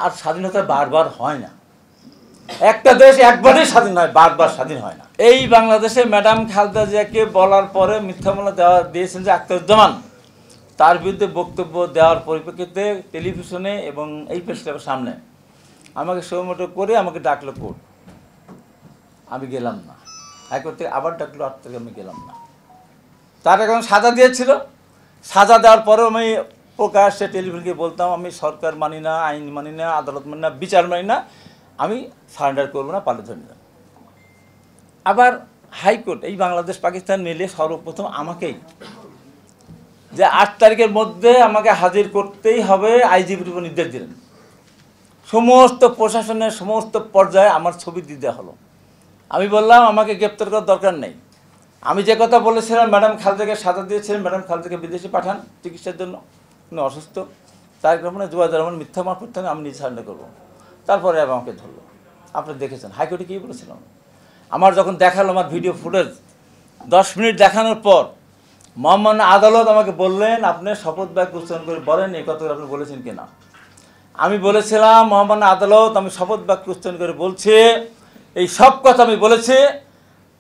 আর স্বাধীনতা বারবার হয় না, একটা দেশ একবারই স্বাধীন হয়, বারবার স্বাধীন হয় না। এই বাংলাদেশে ম্যাডাম খালেদা জিয়াকে বলার পরে মিথ্যা মামলা দিয়েছেন যে আখতারুজ্জামান, তার বিরুদ্ধে বক্তব্য দেওয়ার পরিপ্রেক্ষিতে টেলিভিশনে এবং এই প্রেস ক্লাবের সামনে আমাকে সৌমটো করে আমাকে ডাকলো কোর্ট, আমি গেলাম না। হাইকোর্ট থেকে আবার ডাকলো 8 তারিখে, আমি গেলাম না। তার এখন সাজা দিয়েছিল, সাজা দেওয়ার পরেও আমি প্রকাশ্যে টেলিভিশনকে বলতাম আমি সরকার মানি না, আইন মানি না, আদালত মানি না, বিচার মানি না, আমি সারেন্ডার করবো না, পালে ধরে নিলাম। আবার হাইকোর্ট এই বাংলাদেশ পাকিস্তান মিলে সর্বপ্রথম আমাকেই যে 8 তারিখের মধ্যে আমাকে হাজির করতেই হবে আইজিপির উপর নির্দেশ দিলেন। সমস্ত প্রশাসনের সমস্ত পর্যায়ে আমার ছবি দিয়ে দেওয়া হলো। আমি বললাম আমাকে গ্রেপ্তার করার দরকার নেই, আমি যে কথা বলেছিলাম ম্যাডাম খালেদাকে সাজা দিয়েছিলেন, ম্যাডাম খালেদাকে বিদেশে পাঠান চিকিৎসার জন্য, উনি অসুস্থ, তার কারণে জুবাইদুর রহমান মিথ্যা মামলা করতে আমি নিজে সারেন্ডার করবো। তারপরে আমাকে ধরলো। আপনি দেখেছেন হাইকোর্টে কী বলেছিলাম, আমার যখন দেখালো আমার ভিডিও ফুটেজ 10 মিনিট দেখানোর পর মহামান্য আদালত আমাকে বললেন আপনি শপথ বাক্য উচ্চারণ করে বলেন এই কথা আপনি বলেছেন কিনা। আমি বলেছিলাম মহামান্য আদালত আমি শপথ বাক্য উচ্চারণ করে বলছি, এই সব কথা আমি বলেছি,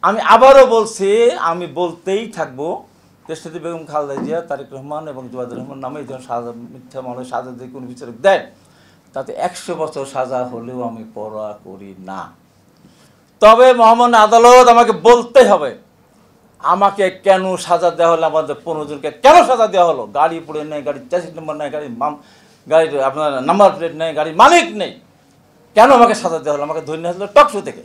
আমি আবারও বলছি, আমি বলতেই থাকবো দেশনেত্রী বেগম খালেদা জিয়া, তারেক রহমান এবং জুবাইদুর রহমান নামে যখন সাজা মিথ্যা মামলায় সাজা দিয়ে কোনো বিচারক দেয় তাতে 100 বছর সাজা হলেও আমি পরোয়া করি না। তবে মহামান্য আদালত আমাকে বলতেই হবে আমাকে কেন সাজা দেওয়া হলো, আমাদের 15 জনকে কেন সাজা দেওয়া হলো, গাড়ি পড়ে নেই, গাড়ির চ্যাসিস নম্বর নেই, গাড়ির আপনার নাম্বার প্লেট নেই, গাড়ির মালিক নেই, কেন আমাকে সাজা দেওয়া হলো, আমাকে ধরে নিয়ে আসলো টকশো থেকে।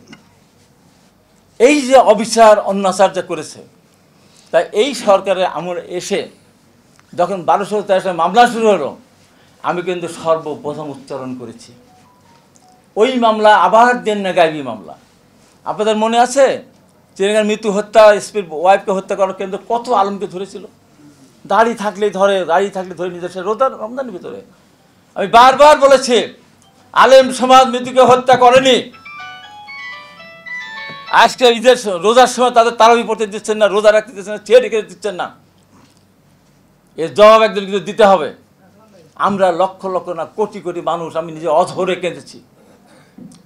এই যে অবিচার অন্যাচার যে করেছে, তাই এই সরকারের আমল এসে যখন 1223 মামলা শুরু হলো আমি কিন্তু সর্বপ্রথম উচ্চারণ করেছি ওই মামলা আবার দেন না গাইবি মামলা। আপনাদের মনে আছে চিড়িয়াখানার মৃত্যু হত্যা, এসপির ওয়াইফকে হত্যা করার কেন্দ্র কত আলমকে ধরেছিল, দাড়ি থাকলেই ধরে, দাড়ি থাকলে ধরে নিজের রমজানের ভিতরে। আমি বারবার বলেছি আলেম সমাজ মৃত্যুকে হত্যা করেনি, আজকে ঈদের রোজার সময় তাদের তারাবি পড়তে দিচ্ছেন না, রোজা রাখতে দিচ্ছেন না, চেয়ে রেখে দিচ্ছেন না, এর জবাব একদিন কিন্তু দিতে হবে। আমরা লক্ষ লক্ষ না কোটি কোটি মানুষ, আমি নিজে অধরে কেঁদেছি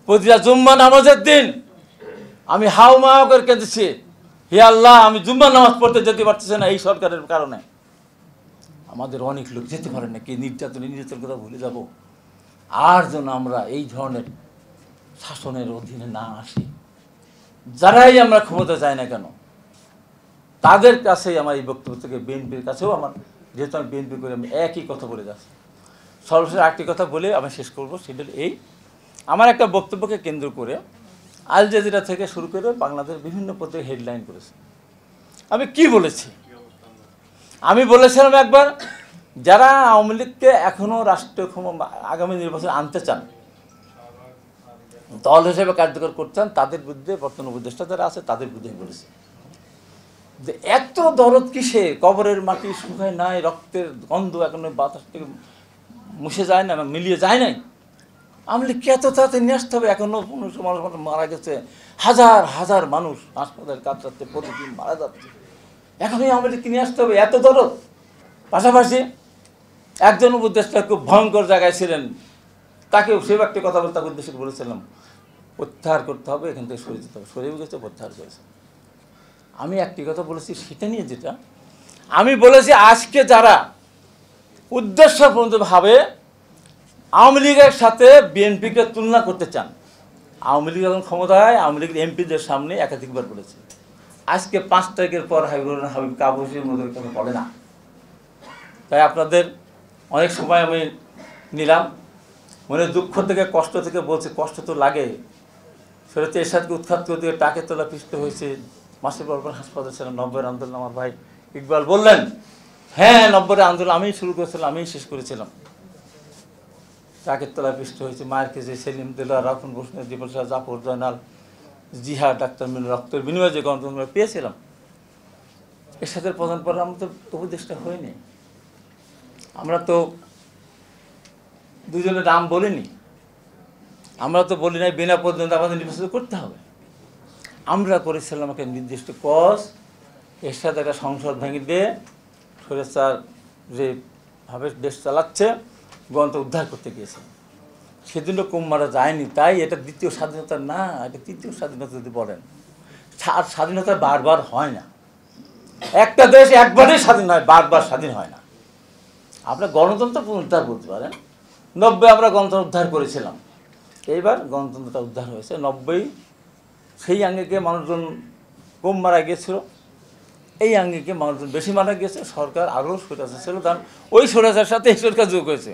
প্রতিটা জুম্মা নামাজের দিন, আমি হাউমাউ করে কেঁদেছি, হে আল্লাহ আমি জুম্মা নামাজ পড়তে যেতে পারতেছি না এই সরকারের কারণে। আমাদের অনেক লোক যেতে পারে না, কি নির্যাতন কথা ভুলে যাব। আর যেন আমরা এই ধরনের শাসনের অধীনে না আসি, যারাই আমরা ক্ষমতা চাই না কেন তাদের কাছেই আমার এই বক্তব্য থেকে বিএনপির কাছেও আমার, যেহেতু আমি বিএনপি করে আমি একই কথা বলে যাচ্ছি। সর্বশেষ একটি কথা বলে আমি শেষ করবো, সেটা এই আমার একটা বক্তব্যকে কেন্দ্র করে আল জাজিরা থেকে শুরু করে বাংলাদেশ বিভিন্ন পত্রিকা হেডলাইন করেছে। আমি কি বলেছি, আমি বলেছিলাম একবার যারা আওয়ামী লীগকে এখনও রাষ্ট্রীয় ক্ষমতা আগামী নির্বাচনে আনতে চান, দল হিসেবে কার্যকর করতে চান, তাদের বিরুদ্ধে বর্তমান উপদেষ্টা যারা আছে তাদের বিরুদ্ধে বলেছে যে এত দরদ কিসে, কবরের মাটি শুকায় নাই, রক্তের গন্ধ এখনো বাতাস থেকে মুছে যায় না, মিলিয়ে যায় নাই, আওয়ামী লীগকে এত তাড়াতাড়ি নিয়ে আসতে হবে, এখনও 1500 মানুষ মারা গেছে, হাজার হাজার মানুষ হাসপাতালে কাতরাচ্ছে, প্রতিদিন মারা যাচ্ছে, এখনই আওয়ামী লীগকে নিয়ে আসতে হবে, এত দরদ। পাশাপাশি একজন উপদেষ্টা খুব ভয়ঙ্কর জায়গায় ছিলেন, তাকে সেও একটা কথা বলে তাকে উদ্দেশ্যে বলেছিলাম প্রত্যাহার করতে হবে, এখান থেকে সরে যেতে হবে, সরেও গেছে, প্রত্যাহার করেছে। আমি একটি কথা বলেছি সেটা নিয়ে, যেটা আমি বলেছি আজকে যারা উদ্দেশ্যপূর্ণভাবে আওয়ামী লীগের সাথে বিএনপিকে তুলনা করতে চান, আওয়ামী লীগ যখন ক্ষমতায় আওয়ামী লীগের এমপিদের সামনে একাধিকবার বলেছে, আজকে 5 তারিখের পর হাবিব কাবুসের মধ্যে কথা বলে না। তাই আপনাদের অনেক সময় আমি নিলাম, মনে দুঃখ থেকে কষ্ট থেকে বলছি, কষ্ট তো লাগে, সেটা এরশাদকে উৎখাত করে দিয়ে টাকে তোলা পিষ্ট হয়েছে, মাসির পর হাসপাতালে ছিলাম, 90-এর আন্দোলন। আমার ভাই ইকবাল বললেন হ্যাঁ 90-এর আন্দোলন আমি শুরু করেছিলাম, আমি শেষ করেছিলাম, টাকে তোলা পিষ্ট হয়েছে, মায়ের কেছে সেলিম দিলা, রাফুন বসনে, জীবন শাহ, জাফর, জয়নাল, জিহাদ, ডাক্তার মিল, রক্তের বিনিময়ে যে গণতন্ত্র পেয়েছিলাম, এরশাদের প্রধান পর আমরা তো উপদেষ্টা হয়নি, আমরা তো দুজনের নাম বলিনি, আমরা তো বলি নাই বিনা পর্যন্ত আমাদের নির্বাচন করতে হবে। আমরা করেছিলাম একটা নির্দিষ্ট কজ, এর সাথে একটা সংসদ ভেঙে দিয়ে স্বৈরাচার যেভাবে দেশ চালাচ্ছে গণতন্ত্র উদ্ধার করতে গিয়েছে, সেদিনও কম মারা যায়নি, তাই এটা দ্বিতীয় স্বাধীনতা না, এটা তৃতীয় স্বাধীনতা যদি বলেন। আর স্বাধীনতা বারবার হয় না, একটা দেশ একবারই স্বাধীন হয়, বারবার স্বাধীন হয় না। আপনার গণতন্ত্র পুনরুদ্ধার বলতে পারেন, 90 আমরা গণতন্ত্র উদ্ধার করেছিলাম, এইবার গণতন্ত্রটা উদ্ধার হয়েছে। 90 সেই আঙ্গিকে মানুষজন কম মারা গিয়েছিল, এই আঙ্গিকে মানুষজন বেশি মারা গিয়েছে। সরকার আরও স্বৈরাচার ছিল, কারণ ওই স্বৈরাচারের সাথে এই সরকার যোগ হয়েছে।